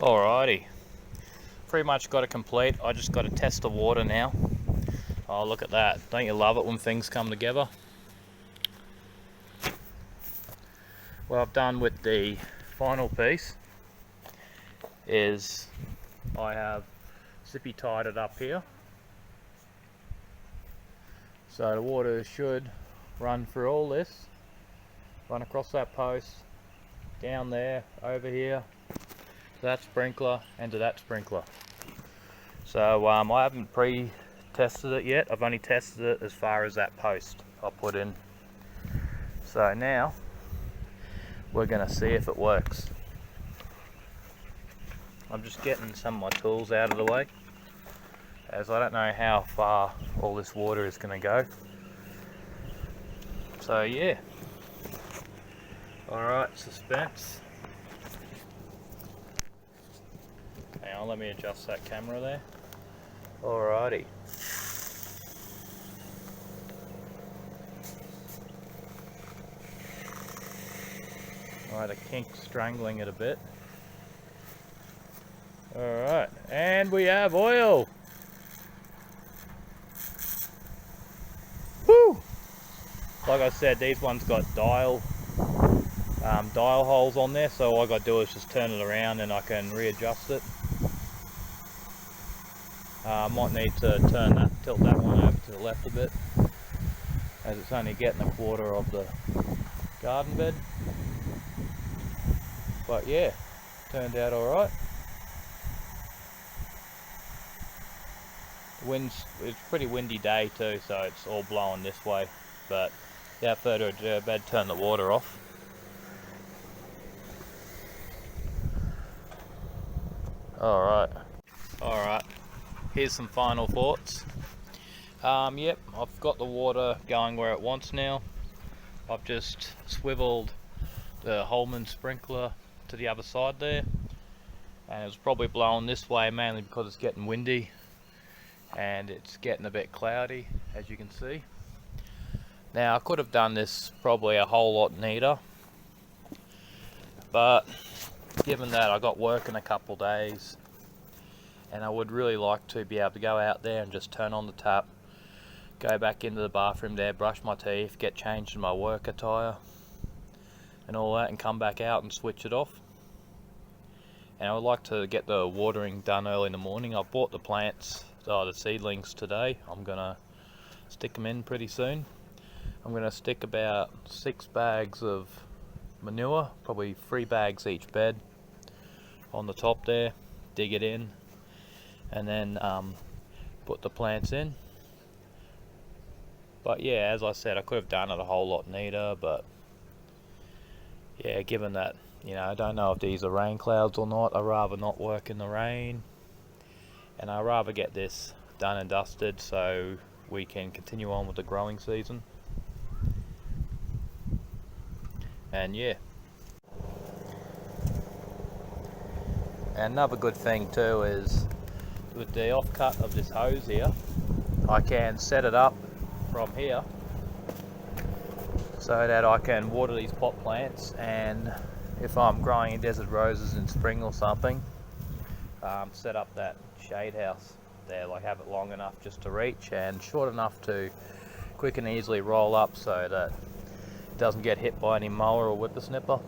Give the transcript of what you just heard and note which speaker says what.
Speaker 1: Alrighty, pretty much got it complete. I just got to test the water now. Oh, look at that. Don't you love it when things come together? What I've done with the final piece is I have zippy tied it up here. So the water should run through all this, run across that post, down there, over here, to that sprinkler, and to that sprinkler. So I haven't pre-tested it yet. I've only tested it as far as that post I put in. So now we're going to see if it works. I'm just getting some of my tools out of the way, as I don't know how far all this water is going to go. So yeah. Alright, suspense. Hang on, let me adjust that camera there. Alrighty. Alright, a kink strangling it a bit. Alright, and we have oil! Woo! Like I said, these ones got dial holes on there, so all I got to do is just turn it around and I can readjust it. I might need to tilt that one over to the left a bit, as it's only getting a quarter of the garden bed. But yeah, turned out alright. It's a pretty windy day too, so it's all blowing this way. But without further ado, I better turn the water off. Alright, here's some final thoughts. Yep, I've got the water going where it wants now. I've just swiveled the Holman sprinkler to the other side there, and it's probably blowing this way mainly because it's getting windy and it's getting a bit cloudy, as you can see. Now I could have done this probably a whole lot neater, but given that I got work in a couple days and I would really like to be able to go out there and just turn on the tap, go back into the bathroom there, brush my teeth, get changed in my work attire and all that, and come back out and switch it off. And I would like to get the watering done early in the morning. I bought the plants, the seedlings today. I'm gonna stick them in pretty soon. I'm gonna stick about 6 bags of manure, probably 3 bags each bed, on the top there, dig it in, and then put the plants in. But yeah, as I said, I could have done it a whole lot neater, but yeah, given that, you know, I don't know if these are rain clouds or not, I'd rather not work in the rain, and I'd rather get this done and dusted so we can continue on with the growing season. And yeah, and another good thing too is with the offcut of this hose here, I can set it up from here so that I can water these pot plants, and if I'm growing desert roses in spring or something, set up that shade house there, like have it long enough just to reach and short enough to quick and easily roll up so that it doesn't get hit by any mower or whippersnapper.